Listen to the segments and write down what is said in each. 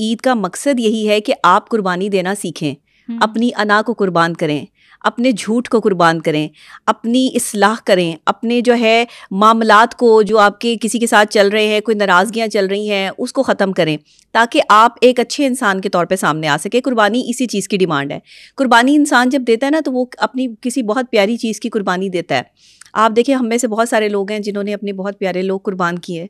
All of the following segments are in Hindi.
ईद का मकसद यही है कि आप कुर्बानी देना सीखें, अपनी अना को कुर्बान करें, अपने झूठ को कुर्बान करें, अपनी इस्लाह करें, अपने जो है मामलात को जो आपके किसी के साथ चल रहे हैं, कोई नाराज़गियाँ चल रही हैं, उसको ख़त्म करें ताकि आप एक अच्छे इंसान के तौर पे सामने आ सके। कुर्बानी इसी चीज़ की डिमांड है। कुर्बानी इंसान जब देता है ना, तो वो अपनी किसी बहुत प्यारी चीज़ की कुर्बानी देता है। आप देखिए, हम में से बहुत सारे लोग हैं जिन्होंने अपने बहुत प्यारे लोग कुर्बान किए,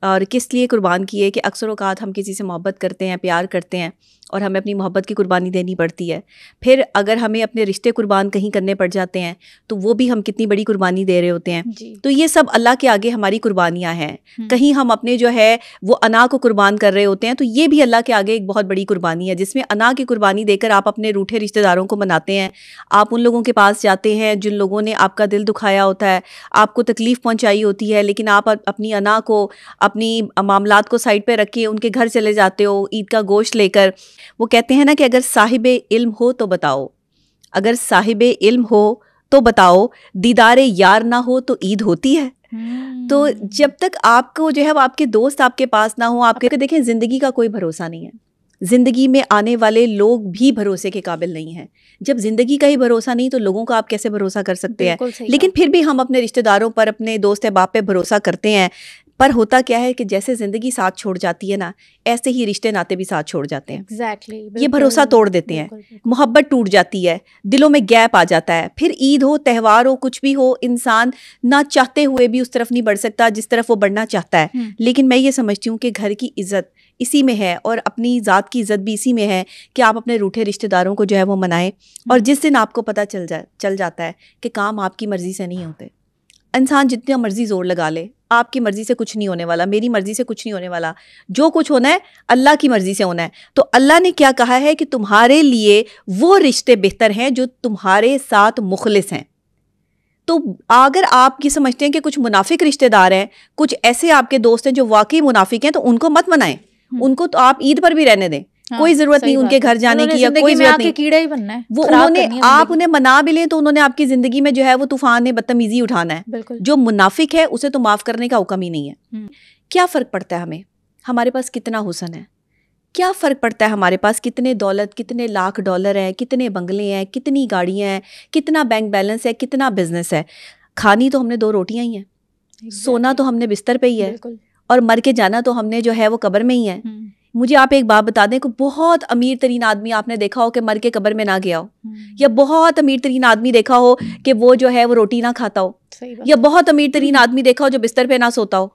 और किस लिए कुर्बान किए कि अक्सर औक़ात हम किसी से मोहब्बत करते हैं, प्यार करते हैं, और हमें अपनी मोहब्बत की कुर्बानी देनी पड़ती है। फिर अगर हमें अपने रिश्ते कुर्बान कहीं करने पड़ जाते हैं तो वो भी हम कितनी बड़ी कुर्बानी दे रहे होते हैं। तो ये सब अल्लाह के आगे हमारी कुर्बानियाँ हैं। कहीं हम अपने जो है वो अना को कुर्बान कर रहे होते हैं, तो ये भी अल्लाह के आगे एक बहुत बड़ी कुर्बानी है, जिसमें अना की कुर्बानी देकर आप अपने रूठे रिश्तेदारों को मनाते हैं। आप उन लोगों के पास जाते हैं जिन लोगों ने आपका दिल दुखाया होता है, आपको तकलीफ़ पहुँचाई होती है, लेकिन आप अपनी अना को, अपनी मामलात को साइड पे रख के उनके घर चले जाते हो ईद का गोश्त लेकर। वो कहते हैं ना कि अगर साहिबे इल्म हो तो बताओ, अगर साहिबे इल्म हो तो बताओ, दीदारे यार ना हो तो ईद होती है। तो जब तक आपको जो है वो आपके दोस्त आपके पास ना हो, आपके देखें ज़िंदगी का कोई भरोसा नहीं है। ज़िंदगी में आने वाले लोग भी भरोसे के काबिल नहीं हैं। जब ज़िंदगी का ही भरोसा नहीं तो लोगों का आप कैसे भरोसा कर सकते हैं। लेकिन फिर भी हम अपने रिश्तेदारों पर, अपने दोस्त अहबाब पे भरोसा करते हैं। पर होता क्या है कि जैसे ज़िंदगी साथ छोड़ जाती है ना, ऐसे ही रिश्ते नाते भी साथ छोड़ जाते हैं। Exactly, ये भरोसा तोड़ देते हैं, मोहब्बत टूट जाती है, दिलों में गैप आ जाता है। फिर ईद हो, त्यौहार हो, कुछ भी हो, इंसान ना चाहते हुए भी उस तरफ नहीं बढ़ सकता जिस तरफ वो बढ़ना चाहता है। लेकिन मैं ये समझती हूँ कि घर की इज़्ज़त इसी में है, और अपनी ज़ात की इज़्ज़त भी इसी में है कि आप अपने रूठे रिश्तेदारों को जो है वो मनाएं। और जिस दिन आपको पता चल जाता है कि काम आपकी मर्ज़ी से नहीं होते, इंसान जितना मर्जी जोर लगा ले, आपकी मर्जी से कुछ नहीं होने वाला, मेरी मर्जी से कुछ नहीं होने वाला, जो कुछ होना है अल्लाह की मर्जी से होना है। तो अल्लाह ने क्या कहा है कि तुम्हारे लिए वो रिश्ते बेहतर हैं जो तुम्हारे साथ मुखलिस हैं। तो अगर आप ये समझते हैं कि कुछ मुनाफिक रिश्तेदार हैं, कुछ ऐसे आपके दोस्त हैं जो वाकई मुनाफिक हैं, तो उनको मत मनाएं। उनको तो आप ईद पर भी रहने दें। कोई जरूरत नहीं उनके घर जाने की, या कोई जरूरत नहीं, कीड़ा ही बनना है। वो उन्होंने, आप उन्हें मना भी लें तो उन्होंने आपकी जिंदगी में जो है वो तूफान है, बदतमीजी उठाना है। जो मुनाफिक है उसे तो माफ करने का हुक्म ही नहीं है। क्या फर्क पड़ता है हमें, हमारे पास कितना हुस्न है, क्या फ़र्क पड़ता है हमारे पास कितने दौलत, कितने लाख डॉलर हैं, कितने बंगले हैं, कितनी गाड़ियाँ हैं, कितना बैंक बैलेंस है, कितना बिजनेस है। खानी तो हमने 2 रोटियाँ ही हैं, सोना तो हमने बिस्तर पे ही है, और मर के जाना तो हमने जो है वो कब्र में ही है। मुझे आप एक बात बता दें कि बहुत अमीर तरीन आदमी आपने देखा हो कि मर के कब्र में ना गया हो, या बहुत अमीर तरीन आदमी देखा हो कि वो जो है वो रोटी ना खाता हो, या बहुत अमीर तरीन आदमी देखा हो जो बिस्तर पे ना सोता हो।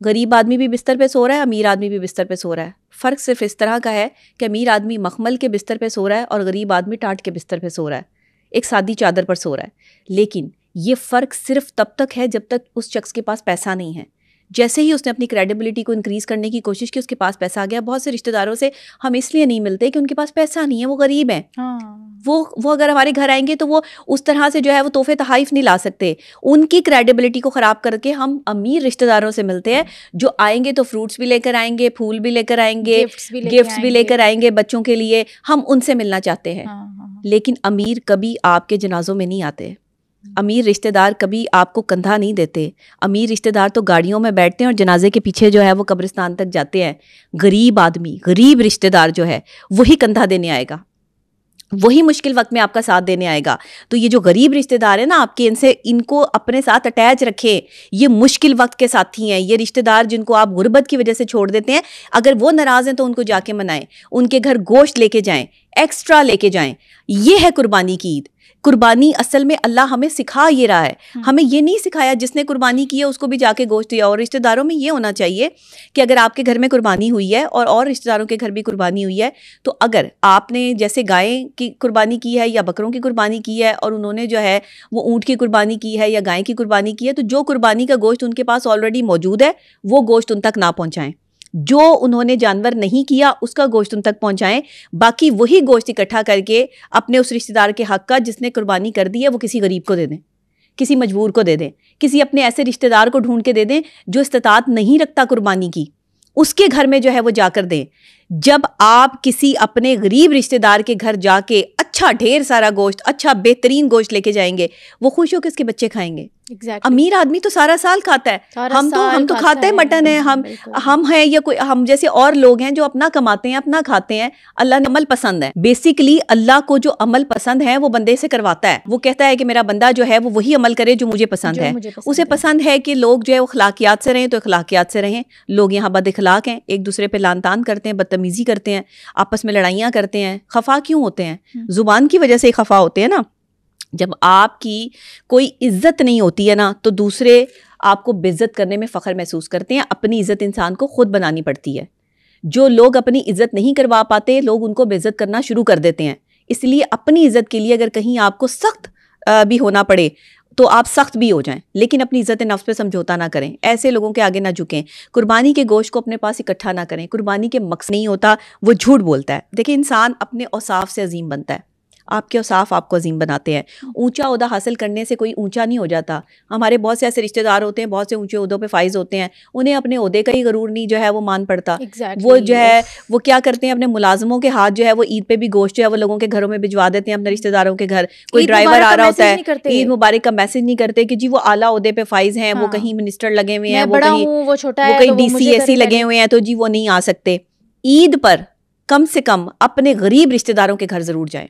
गरीब आदमी भी बिस्तर पे सो रहा है, अमीर आदमी भी बिस्तर पे सो रहा है। फ़र्क सिर्फ इस तरह का है कि अमीर आदमी मखमल के बिस्तर पे सो रहा है और गरीब आदमी टाट के बिस्तर पे सो रहा है, एक सादी चादर पर सो रहा है। लेकिन ये फ़र्क सिर्फ तब तक है जब तक उस शख्स के पास पैसा नहीं है। जैसे ही उसने अपनी क्रेडिबिलिटी को इंक्रीज़ करने की कोशिश की, उसके पास पैसा आ गया। बहुत से रिश्तेदारों से हम इसलिए नहीं मिलते कि उनके पास पैसा नहीं है, वो गरीब हैं। वो अगर हमारे घर आएंगे तो वो उस तरह से जो है वो तोहफे तहाइफ नहीं ला सकते। उनकी क्रेडिबिलिटी को ख़राब करके हम अमीर रिश्तेदारों से मिलते हैं, जो आएंगे तो फ्रूट्स भी लेकर आएंगे, फूल भी लेकर आएंगे, गिफ्ट्स भी लेकर आएंगे बच्चों के लिए। हम उनसे मिलना चाहते हैं। लेकिन अमीर कभी आपके जनाजों में नहीं आते, अमीर रिश्तेदार कभी आपको कंधा नहीं देते। अमीर रिश्तेदार तो गाड़ियों में बैठते हैं और जनाजे के पीछे जो है वो कब्रिस्तान तक जाते हैं। गरीब आदमी, गरीब रिश्तेदार जो है वही कंधा देने आएगा, वही मुश्किल वक्त में आपका साथ देने आएगा। तो ये जो गरीब रिश्तेदार है ना आपके, इनको अपने साथ अटैच रखें। ये मुश्किल वक्त के साथी हैं, ये रिश्तेदार जिनको आप गुर्बत की वजह से छोड़ देते हैं। अगर वो नाराज़ हैं तो उनको जाके मनाएं, उनके घर गोश्त लेके जाएं, एक्स्ट्रा लेके जाएं। ये है कुर्बानी की ईद। कुर्बानी असल में अल्लाह हमें सिखा ये रहा है, हमें ये नहीं सिखाया जिसने कुर्बानी की है उसको भी जाके गोश्त दिया। और रिश्तेदारों में ये होना चाहिए कि अगर आपके घर में कुर्बानी हुई है और रिश्तेदारों के घर भी कुर्बानी हुई है, तो अगर आपने जैसे गाय की कुर्बानी की है या बकरों की कुर्बानी की है और उन्होंने जो है वो ऊँट की कुर्बानी की है या गाय की कुर्बानी की है, तो जो कुर्बानी का गोश्त उनके पास ऑलरेडी मौजूद है वो गोश्त उन तक ना पहुँचाएं। जो उन्होंने जानवर नहीं किया उसका गोश्त उन तक पहुंचाएं। बाकी वही गोश्त इकट्ठा करके अपने उस रिश्तेदार के हक का जिसने कुर्बानी कर दी है वो किसी गरीब को दे दें, किसी मजबूर को दे दें, किसी अपने ऐसे रिश्तेदार को ढूंढ के दे दें जो इस्तात नहीं रखता कुर्बानी की, उसके घर में जो है वो जाकर दें। जब आप किसी अपने गरीब रिश्तेदार के घर जाके अच्छा ढेर सारा गोश्त, अच्छा बेहतरीन गोश्त लेके जाएंगे, वो खुश होकर उसके बच्चे खाएंगे। अमीर आदमी तो सारा साल खाता है, हम तो खाते हैं मटन है, हम हैं या कोई हम जैसे और लोग हैं जो अपना कमाते हैं अपना खाते हैं। अल्लाह ने अमल पसंद है, बेसिकली अल्लाह को जो अमल पसंद है वो बंदे से करवाता है। वो कहता है कि मेरा बंदा जो है वो वही अमल करे जो मुझे पसंद है। उसे पसंद है कि लोग जो है वो अखलाकियात से रहें तो अखलाकियात से रहें। लोग यहाँ बद इखलाक हैं, एक दूसरे पे लान तान करते हैं, बदतमीजी करते हैं, आपस में लड़ाइयाँ करते हैं। खफा क्यों होते हैं? जुबान की वजह से खफा होते हैं ना। जब आपकी कोई इज्जत नहीं होती है ना तो दूसरे आपको बेइज्जत करने में फ़ख्र महसूस करते हैं। अपनी इज्जत इंसान को खुद बनानी पड़ती है। जो लोग अपनी इज्जत नहीं करवा पाते, लोग उनको बेइज्जत करना शुरू कर देते हैं। इसलिए अपनी इज्जत के लिए अगर कहीं आपको सख्त भी होना पड़े तो आप सख्त भी हो जाएं, लेकिन अपनी इज्जत नफ्स पे समझौता ना करें। ऐसे लोगों के आगे ना झुकें। कुर्बानी के गोश्त को अपने पास इकट्ठा ना करें। कुर्बानी के मकसद नहीं होता, वो झूठ बोलता है। देखिए, इंसान अपने औसाफ से अजीम बनता है। आपके औसाफ आपको अजीम बनाते हैं। ऊंचा ओहदा हासिल करने से कोई ऊंचा नहीं हो जाता। हमारे बहुत से ऐसे रिश्तेदार होते हैं, बहुत से ऊंचे ओहदों पे फाइज होते हैं, उन्हें अपने ओहदे का ही गरूर नहीं जो है वो मान पड़ता। वो जो है वो क्या करते हैं, अपने मुलाजमों के हाथ जो है वो ईद पे भी गोश्त जो है वो लोगों के घरों में भिजवा देते हैं, अपने रिश्तेदारों के घर। कोई ड्राइवर आ रहा होता है, ईद मुबारक का मैसेज नहीं करते कि जी वो आला ओहदे पे फाइज हैं, वो कहीं मिनिस्टर लगे हुए हैं, वो कहीं DCSC लगे हुए हैं, तो जी वो नहीं आ सकते। ईद पर कम से कम अपने गरीब रिश्तेदारों के घर जरूर जाएं।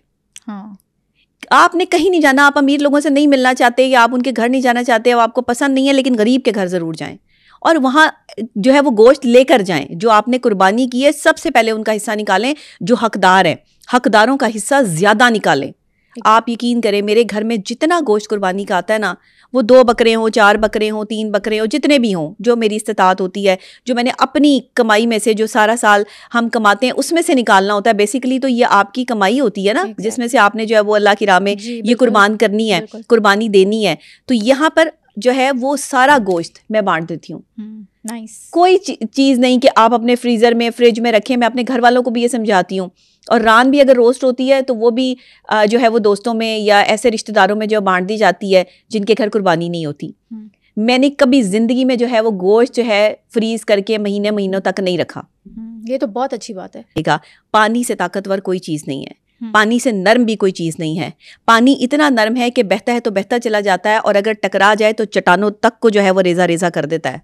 आपने कहीं नहीं जाना, आप अमीर लोगों से नहीं मिलना चाहते या आप उनके घर नहीं जाना चाहते, आपको पसंद नहीं है, लेकिन गरीब के घर जरूर जाएं और वहाँ जो है वो गोश्त लेकर जाएं। जो आपने कुर्बानी की है सबसे पहले उनका हिस्सा निकालें। जो हकदार हैं, हकदारों का हिस्सा ज्यादा निकालें। आप यकीन करें, मेरे घर में जितना गोश्त कुर्बानी का आता है ना, वो 2 बकरे हों, 4 बकरे हों, 3 बकरे हों, जितने भी हों, जो मेरी इस्तिताअत होती है, जो मैंने अपनी कमाई में से, जो सारा साल हम कमाते हैं उसमें से निकालना होता है। बेसिकली तो ये आपकी कमाई होती है ना, जिसमें से आपने जो है वो अल्लाह की राह में ये कुर्बान करनी है, कुर्बानी देनी है। तो यहाँ पर जो है वो सारा गोश्त मैं बांट देती हूँ। कोई चीज़ नहीं कि आप अपने फ्रीज़र में, फ्रिज में रखें। मैं अपने घर वालों को भी ये समझाती हूँ। और रान भी अगर रोस्ट होती है तो वो भी जो है वो दोस्तों में या ऐसे रिश्तेदारों में जो बांट दी जाती है जिनके घर कुर्बानी नहीं होती। मैंने कभी जिंदगी में जो है वो गोश्त जो है फ्रीज करके महीनों तक नहीं रखा। ये तो बहुत अच्छी बात है। पानी से ताकतवर कोई चीज़ नहीं है, पानी से नरम भी कोई चीज़ नहीं है। पानी इतना नरम है कि बहता है तो बहता चला जाता है, और अगर टकरा जाए तो चट्टानों तक को जो है वो रेजा रेजा कर देता है।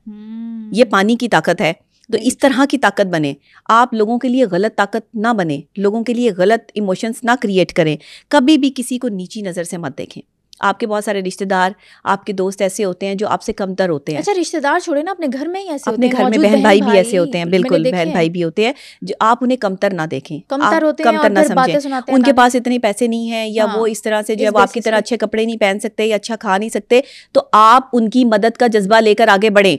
ये पानी की ताकत है। तो इस तरह की ताकत बने। आप लोगों के लिए गलत ताकत ना बने, लोगों के लिए गलत इमोशंस ना क्रिएट करें। कभी भी किसी को नीची नज़र से मत देखें। आपके बहुत सारे रिश्तेदार, आपके दोस्त ऐसे होते हैं जो आपसे कमतर होते हैं। अच्छा, रिश्तेदार छोड़े ना, अपने घर में ही ऐसे अपने होते हैं। घर में बहन भाई भी ऐसे होते हैं, बिल्कुल बहन भाई भी होते हैं जो आप उन्हें कमतर ना देखें, कमतर होते हैं, कमतर ना समझें। उनके पास इतने पैसे नहीं है, या वो इस तरह से जब आपकी तरह अच्छे कपड़े नहीं पहन सकते या अच्छा खा नहीं सकते, तो आप उनकी मदद का जज्बा लेकर आगे बढ़े,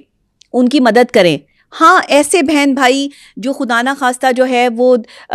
उनकी मदद करें। हाँ, ऐसे बहन भाई जो खुदा ना खास्ता जो है वो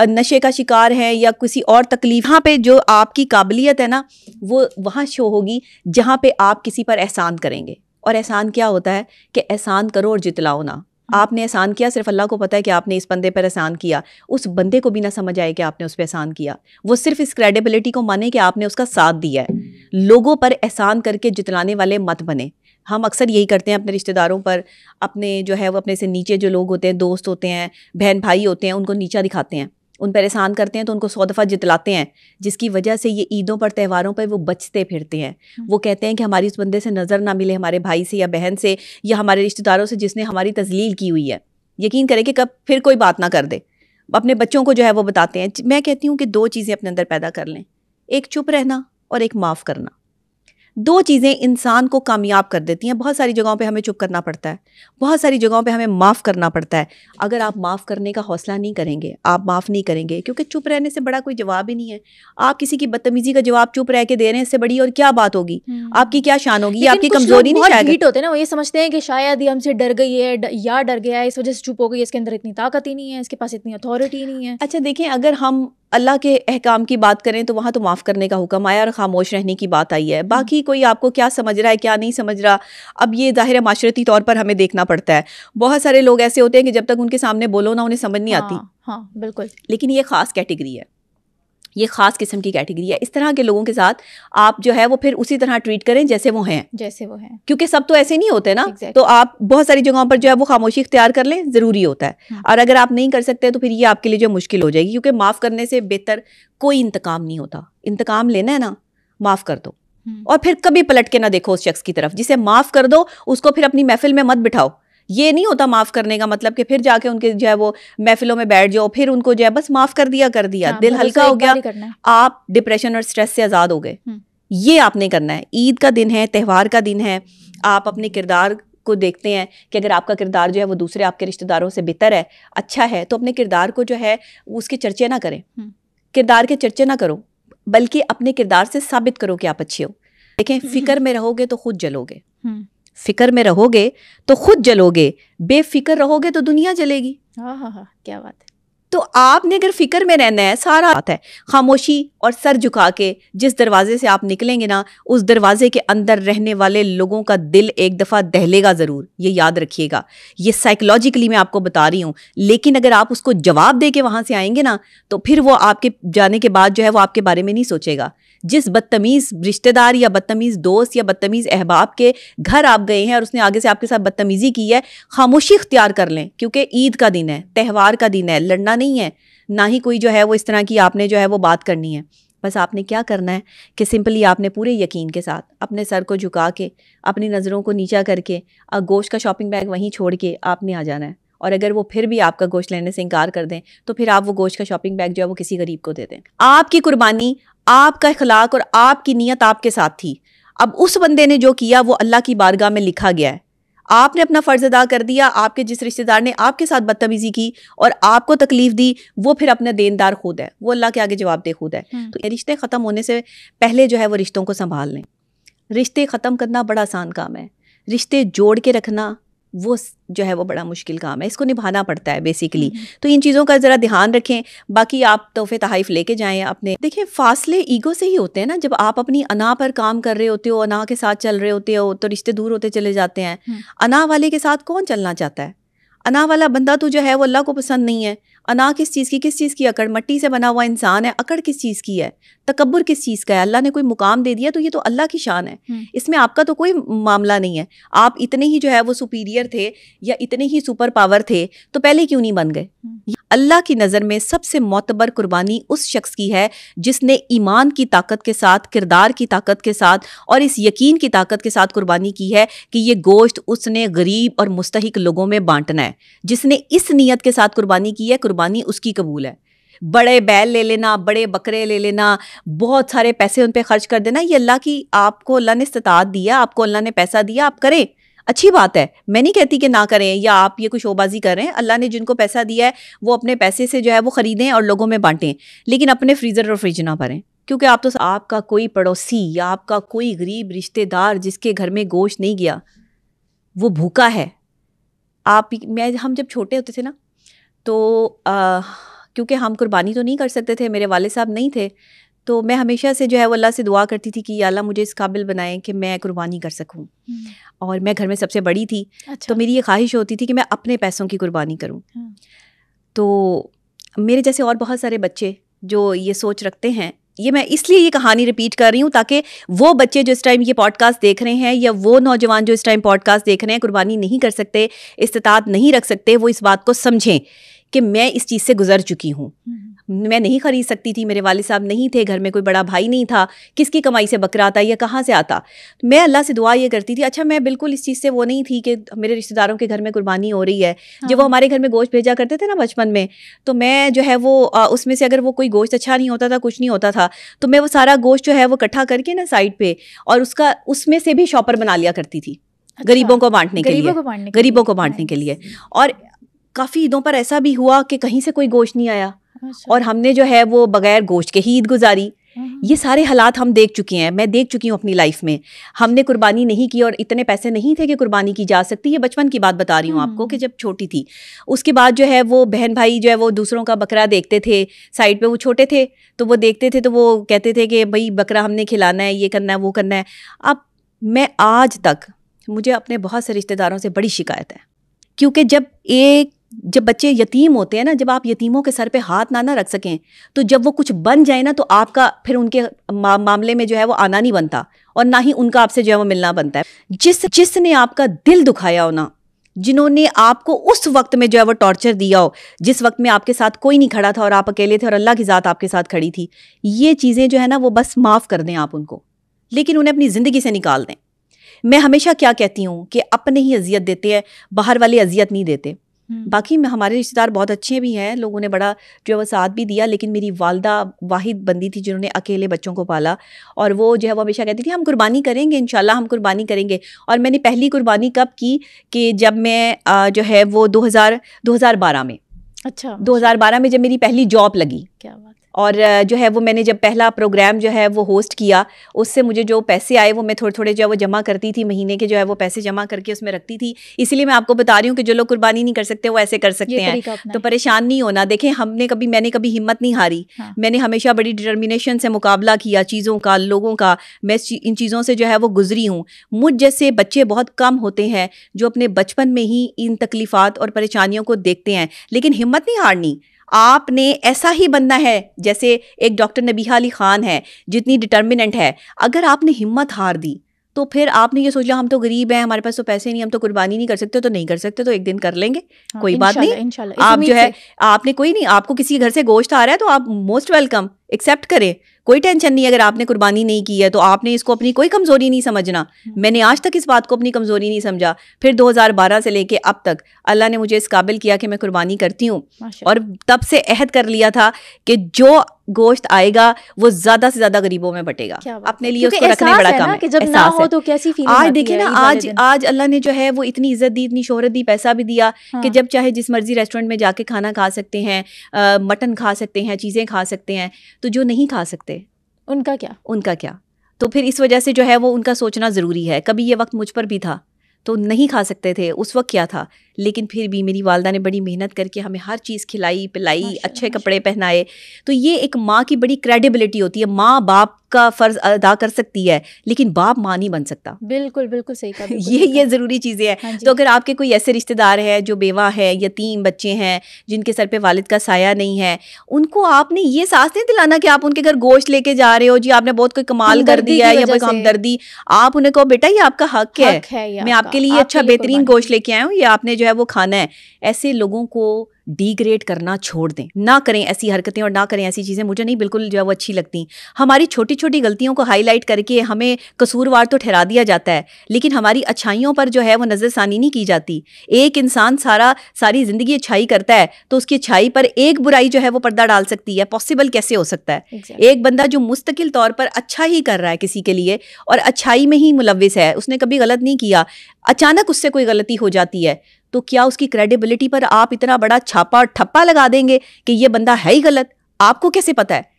नशे का शिकार है या किसी और तकलीफ, यहाँ पे जो आपकी काबिलियत है ना वो वहाँ शो होगी जहाँ पे आप किसी पर एहसान करेंगे। और एहसान क्या होता है कि एहसान करो और जितलाओ ना। आपने एहसान किया, सिर्फ अल्लाह को पता है कि आपने इस बंदे पर एहसान किया, उस बंदे को भी ना समझ आए कि आपने उस पर एहसान किया। वो सिर्फ इस क्रेडिबिलिटी को माने कि आपने उसका साथ दिया है। लोगों पर एहसान करके जितलाने वाले मत बने। हम अक्सर यही करते हैं अपने रिश्तेदारों पर, अपने जो है वो अपने से नीचे जो लोग होते हैं, दोस्त होते हैं, बहन भाई होते हैं, उनको नीचा दिखाते हैं, उन पर एहसान करते हैं तो उनको 100 दफ़ा जितलाते हैं, जिसकी वजह से ये ईदों पर, त्योहारों पर वो बचते फिरते हैं। वो कहते हैं कि हमारी उस बंदे से नज़र ना मिले, हमारे भाई से या बहन से या हमारे रिश्तेदारों से जिसने हमारी तजलील की हुई है। यकीन करें कि कब फिर कोई बात ना कर दे। अपने बच्चों को जो है वो बताते हैं। मैं कहती हूँ कि 2 चीज़ें अपने अंदर पैदा कर लें, एक चुप रहना और एक माफ़ करना। 2 चीज़ें इंसान को कामयाब कर देती हैं। बहुत सारी जगहों पे हमें चुप करना पड़ता है, बहुत सारी जगहों पे हमें माफ़ करना पड़ता है। अगर आप माफ़ करने का हौसला नहीं करेंगे, आप माफ़ नहीं करेंगे, क्योंकि चुप रहने से बड़ा कोई जवाब ही नहीं है। आप किसी की बदतमीजी का जवाब चुप रह के दे रहे हैं, इससे बड़ी और क्या बात होगी? आपकी क्या शान होगी? आपकी कमजोरी नहीं शायद होते हैं ना, वो ये समझते हैं कि शायद ये हमसे डर गई है या डर गया है, इस वजह से चुप हो गई, इसके अंदर इतनी ताकत ही नहीं है, इसके पास इतनी अथॉरिटी नहीं है। अच्छा देखें, अगर हम अल्लाह के अहकाम की बात करें तो वहाँ तो माफ़ करने का हुक्म आया और खामोश रहने की बात आई है। बाकी कोई आपको क्या समझ रहा है, क्या नहीं समझ रहा, अब ये ज़ाहिर है माशरती तौर पर हमें देखना पड़ता है। बहुत सारे लोग ऐसे होते हैं कि जब तक उनके सामने बोलो ना उन्हें समझ नहीं आती। हाँ, बिल्कुल। लेकिन ये ख़ास कैटेगरी है, ये ख़ास किस्म की कैटेगरी है। इस तरह के लोगों के साथ आप जो है वो फिर उसी तरह ट्रीट करें जैसे वो हैं, क्योंकि सब तो ऐसे नहीं होते ना। तो आप बहुत सारी जगहों पर जो है वो खामोशी इख्तियार कर लें, ज़रूरी होता है। और अगर आप नहीं कर सकते तो फिर ये आपके लिए जो मुश्किल हो जाएगी, क्योंकि माफ़ करने से बेहतर कोई इंतकाम नहीं होता। इंतकाम लेना है ना, माफ़ कर दो। और फिर कभी पलट के ना देखो उस शख्स की तरफ। जिसे माफ कर दो उसको फिर अपनी महफिल में मत बिठाओ। ये नहीं होता माफ करने का मतलब कि फिर जाके उनके जो है वो महफिलों में बैठ जाओ, फिर उनको जो है बस माफ कर दिया दिल हल्का हो गया, आप डिप्रेशन और स्ट्रेस से आजाद हो गए। ये आपने करना है। ईद का दिन है, त्यौहार का दिन है, आप अपने किरदार को देखते हैं कि अगर आपका किरदार जो है वो दूसरे आपके रिश्तेदारों से बेहतर है, अच्छा है, तो अपने किरदार को जो है उसके चर्चे ना करें, किरदार के चर्चे ना करो, बल्कि अपने किरदार से साबित करो कि आप अच्छे हो। देखें, फिक्र में रहोगे तो खुद जलोगे, फिक्र में रहोगे तो खुद जलोगे, बेफिक्र रहोगे तो दुनिया जलेगी। हाँ, क्या बात है। तो आपने अगर फिक्र में रहना है, सारा बात है खामोशी और सर झुका के जिस दरवाजे से आप निकलेंगे ना, उस दरवाजे के अंदर रहने वाले लोगों का दिल एक दफ़ा दहलेगा ज़रूर, ये याद रखिएगा। ये साइकोलॉजिकली मैं आपको बता रही हूँ, लेकिन अगर आप उसको जवाब दे के वहाँ से आएंगे ना, तो फिर वो आपके जाने के बाद जो है वो आपके बारे में नहीं सोचेगा। जिस बदतमीज़ रिश्तेदार या बदतमीज़ दोस्त या बदतमीज़ अहबाब के घर आप गए हैं और उसने आगे से आपके साथ बदतमीज़ी की है, खामोशी इख्तियार कर लें, क्योंकि ईद का दिन है, त्यौहार का दिन है, लड़ना नहीं है, ना ही कोई जो है वो इस तरह की आपने जो है वो बात करनी है। बस आपने क्या करना है कि सिंपली आपने पूरे यकीन के साथ अपने सर को झुका के, अपनी नज़रों को नीचा करके, गोश्त का शॉपिंग बैग वहीं छोड़ के आपने आ जाना है। और अगर वो फिर भी आपका गोश्त लेने से इनकार कर दें, तो फिर आप वो गोश्त का शॉपिंग बैग जो है वो किसी गरीब को दे दें। आपकी कुर्बानी, आपका इखलाक और आपकी नीयत आपके साथ थी। अब उस बंदे ने जो किया वो अल्लाह की बारगाह में लिखा गया है। आपने अपना फ़र्ज़ अदा कर दिया, आपके जिस रिश्तेदार ने आपके साथ बदतमीज़ी की और आपको तकलीफ़ दी, वो फिर अपना देनदार खुद है, वो अल्लाह के आगे जवाबदेह खुद है। तो ये रिश्ते ख़त्म होने से पहले जो है वो रिश्तों को संभाल लें। रिश्ते ख़त्म करना बड़ा आसान काम है, रिश्ते जोड़ के रखना वो जो है वो बड़ा मुश्किल काम है, इसको निभाना पड़ता है बेसिकली। तो इन चीज़ों का ज़रा ध्यान रखें। बाकी आप तोहफे तहाइफ लेके जाएं अपने। देखिए, फासले ईगो से ही होते हैं ना। जब आप अपनी अना पर काम कर रहे होते हो, अना के साथ चल रहे होते हो, तो रिश्ते दूर होते चले जाते हैं। अना वाले के साथ कौन चलना चाहता है? अना वाला बंदा तो जो है वो अल्लाह को पसंद नहीं है। अना किस चीज़ की अकड़, मट्टी से बना हुआ इंसान है, अकड़ किस चीज़ की है, तकब्बुर किस चीज़ का है? अल्लाह ने कोई मुकाम दे दिया तो ये तो अल्लाह की शान है, इसमें आपका तो कोई मामला नहीं है। आप इतने ही जो है वो सुपीरियर थे या इतने ही सुपर पावर थे, तो पहले क्यों नहीं बन गए? अल्लाह की नज़र में सबसे मोतबर कुर्बानी उस शख्स की है जिसने ईमान की ताकत के साथ, किरदार की ताकत के साथ और इस यकीन की ताकत के साथ कुर्बानी की है कि ये गोश्त उसने गरीब और मुस्तहिक लोगों में बांटना है। जिसने इस नीयत के साथ कुर्बानी की है, कुर्बानी उसकी कबूल है। बड़े बैल ले लेना, बड़े बकरे ले लेना, बहुत सारे पैसे उन पे खर्च कर देना, ये अल्लाह की, आपको अल्लाह ने इस्तिताअत दिया, आपको अल्लाह ने पैसा दिया, आप करें, अच्छी बात है। मैं नहीं कहती कि ना करें या आप ये कोई शोबाजी कर रहे हैं। अल्लाह ने जिनको पैसा दिया है वो अपने पैसे से जो है वो ख़रीदें और लोगों में बांटें, लेकिन अपने फ्रीज़र और फ्रिज ना भरें। क्योंकि आप तो, आपका कोई पड़ोसी या आपका कोई गरीब रिश्तेदार जिसके घर में गोश्त नहीं गया, वो भूखा है। हम जब छोटे होते थे ना, तो क्योंकि हम कुर्बानी तो नहीं कर सकते थे, मेरे वाले साहब नहीं थे, तो मैं हमेशा से जो है वो अल्लाह से दुआ करती थी कि या अल्लाह मुझे इस काबिल बनाएं कि मैं कुर्बानी कर सकूं। और मैं घर में सबसे बड़ी थी। अच्छा। तो मेरी ये ख्वाहिश होती थी कि मैं अपने पैसों की कुर्बानी करूं। तो मेरे जैसे और बहुत सारे बच्चे जो ये सोच रखते हैं, ये मैं इसलिए ये कहानी रिपीट कर रही हूँ ताकि वो बच्चे जो इस टाइम ये पॉडकास्ट देख रहे हैं या वो नौजवान जो इस टाइम पॉडकास्ट देख रहे हैं, कुर्बानी नहीं कर सकते, इस्तिताअत नहीं रख सकते, वो इस बात को समझें कि मैं इस चीज़ से गुजर चुकी हूँ। मैं नहीं खरीद सकती थी, मेरे वाले साहब नहीं थे, घर में कोई बड़ा भाई नहीं था, किसकी कमाई से बकरा आता या कहाँ से आता। मैं अल्लाह से दुआ ये करती थी। अच्छा, मैं बिल्कुल इस चीज़ से वो नहीं थी कि मेरे रिश्तेदारों के घर में कुर्बानी हो रही है। जब वो हमारे घर में गोश्त भेजा करते थे ना बचपन में, तो मैं जो है वो उसमें से अगर वो कोई गोश्त अच्छा नहीं होता था, कुछ नहीं होता था, तो मैं वो सारा गोश्त जो है वो इकट्ठा करके ना साइड पे, और उसमें से भी शॉपर बना लिया करती थी। अच्छा, गरीबों को बांटने के लिए। और काफ़ी ईदों पर ऐसा भी हुआ कि कहीं से कोई गोश्त नहीं आया। अच्छा। और हमने जो है वो बगैर गोश्त के ही ईद गुजारी। ये सारे हालात हम देख चुके हैं, मैं देख चुकी हूँ अपनी लाइफ में। हमने कुर्बानी नहीं की और इतने पैसे नहीं थे कि कुर्बानी की जा सकती। ये बचपन की बात बता रही हूँ आपको कि जब छोटी थी। उसके बाद जो है वो बहन भाई जो है वो दूसरों का बकरा देखते थे साइड पे, वो छोटे थे तो वो देखते थे, तो वो कहते थे कि भाई बकरा हमने खिलाना है, ये करना है, वो करना है। अब मैं आज तक, मुझे अपने बहुत से रिश्तेदारों से बड़ी शिकायत है, क्योंकि जब बच्चे यतीम होते हैं ना, जब आप यतीमों के सर पे हाथ ना रख सकें, तो जब वो कुछ बन जाए ना, तो आपका फिर उनके मामले में जो है वो आना नहीं बनता और ना ही उनका आपसे जो है वो मिलना बनता है। जिसने आपका दिल दुखाया हो ना, जिन्होंने आपको उस वक्त में जो है वो टॉर्चर दिया हो, जिस वक्त में आपके साथ कोई नहीं खड़ा था और आप अकेले थे और अल्लाह की ज़ात आपके साथ खड़ी थी, ये चीज़ें जो है ना वो बस माफ़ कर दें आप उनको। लेकिन उन्हें अपनी ज़िंदगी से निकाल दें। मैं हमेशा क्या कहती हूँ कि अपने ही अजियत देते हैं, बाहर वाले अजियत नहीं देते। बाकी में हमारे रिश्तेदार बहुत अच्छे भी हैं, लोगों ने बड़ा जो है वो साथ भी दिया, लेकिन मेरी वालदा वाहिद बंदी थी जिन्होंने अकेले बच्चों को पाला, और वो जो है वो हमेशा कहती थी हम कुर्बानी करेंगे, इंशाल्लाह हम कुर्बानी करेंगे। और मैंने पहली कुर्बानी कब की कि जब मैं जो है वो 2012 में, अच्छा 2012 में जब मेरी पहली जॉब लगी। क्या बात। और जो है वो मैंने जब पहला प्रोग्राम जो है वो होस्ट किया, उससे मुझे जो पैसे आए वो मैं थोड़े थोड़े जो है वो जमा करती थी, महीने के जो है वो पैसे जमा करके उसमें रखती थी। इसीलिए मैं आपको बता रही हूँ कि जो लोग कुर्बानी नहीं कर सकते वो ऐसे कर सकते हैं, तो परेशान नहीं होना। देखें मैंने कभी हिम्मत नहीं हारी। हाँ। मैंने हमेशा बड़ी डिटर्मिनेशन से मुकाबला किया चीज़ों का, लोगों का। मैं इन चीज़ों से जो है वो गुजरी हूँ। मुझ जैसे बच्चे बहुत कम होते हैं जो अपने बचपन में ही इन तकलीफ़ात और परेशानियों को देखते हैं, लेकिन हिम्मत नहीं हारनी। आपने ऐसा ही बनना है जैसे एक डॉक्टर नबीहा अली खान है, जितनी डिटर्मिनेंट है। अगर आपने हिम्मत हार दी तो फिर आपने ये सोच लिया हम तो गरीब हैं, हमारे पास तो पैसे नहीं, हम तो कुर्बानी नहीं कर सकते, तो नहीं कर सकते तो एक दिन कर लेंगे। हाँ, कोई बात नहीं। आप जो है आपने कोई नहीं, आपको किसी घर से गोश्त आ रहा है तो आप मोस्ट वेलकम, एक्सेप्ट करें, कोई टेंशन नहीं। अगर आपने कुर्बानी नहीं की है तो आपने इसको अपनी कोई कमज़ोरी नहीं समझना। मैंने आज तक इस बात को अपनी कमज़ोरी नहीं समझा। फिर 2012 से लेके अब तक अल्लाह ने मुझे इस काबिल किया कि मैं कुर्बानी करती हूँ, और तब से अहद कर लिया था कि जो गोश्त आएगा वो ज़्यादा से ज़्यादा गरीबों में बटेगा। अपने लिए उसको रखने बड़ा काम है कि जब ना हो तो कैसी फीलिंग आज देखिए ना, आज अल्लाह ने जो है वो इतनी इज्जत दी, इतनी शोहरत दी, पैसा भी दिया कि जब चाहे जिस मर्जी रेस्टोरेंट में जाके खाना खा सकते हैं, मटन खा सकते हैं, चीज़ें खा सकते हैं। तो जो नहीं खा सकते उनका क्या। तो फिर इस वजह से जो है वो उनका सोचना ज़रूरी है। कभी ये वक्त मुझ पर भी था तो नहीं खा सकते थे, उस वक्त क्या था, लेकिन फिर भी मेरी वालदा ने बड़ी मेहनत करके हमें हर चीज़ खिलाई पिलाई, अच्छे कपड़े पहनाए। तो ये एक माँ की बड़ी क्रेडिबिलिटी होती है। माँ बाप का फ़र्ज़ अदा कर सकती है, लेकिन बाप माँ नहीं बन सकता। बिल्कुल बिल्कुल सही कहा। ये ज़रूरी चीज़ें हैं। हाँ, तो अगर आपके कोई ऐसे रिश्तेदार है जो बेवा है, यतीम बच्चे हैं, जिनके सर पे वालिद का साया नहीं है, उनको आपने ये साहस नहीं दिलाना कि आप उनके घर गोश्त लेके जा रहे हो, जी आपने बहुत कोई कमाल कर दिया है या कोई हमदर्दी। आप उन्हें कहो बेटा ये आपका हक है, मैं आपके लिए अच्छा बेहतरीन गोश्त लेके आया हूँ, ये आपने जो है वो खाना है। ऐसे लोगों को डिग्रेड करना छोड़ दें, ना करें ऐसी हरकतें और ना करें ऐसी चीज़ें। मुझे नहीं बिल्कुल जो है वो अच्छी लगती। हमारी छोटी छोटी गलतियों को हाईलाइट करके हमें कसूरवार तो ठहरा दिया जाता है, लेकिन हमारी अच्छाइयों पर जो है वो नज़रसानी नहीं की जाती। एक इंसान सारी ज़िंदगी अच्छाई करता है तो उसकी अच्छाई पर एक बुराई जो है वो पर्दा डाल सकती है। पॉसिबल कैसे हो सकता है? एक बंदा जो मुस्तकिल तौर पर अच्छा ही कर रहा है किसी के लिए और अच्छाई में ही मुलव्विस है, उसने कभी गलत नहीं किया, अचानक उससे कोई गलती हो जाती है, तो क्या उसकी क्रेडिबिलिटी पर आप इतना बड़ा छापा और ठप्पा लगा देंगे कि ये बंदा है ही गलत? आपको कैसे पता है?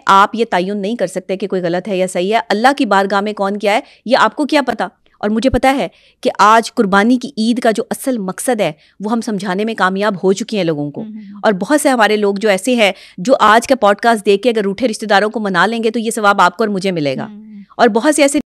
आप ये तयन नहीं कर सकते कि कोई गलत है या सही है। अल्लाह की बारगाह में कौन क्या है ये आपको क्या पता? और मुझे पता है कि आज कुर्बानी की ईद का जो असल मकसद है वो हम समझाने में कामयाब हो चुके हैं लोगों को। और बहुत से हमारे लोग जो ऐसे हैं जो आज का पॉडकास्ट देख के अगर रूठे रिश्तेदारों को मना लेंगे तो ये सवाब आपको और मुझे मिलेगा। और बहुत से ऐसे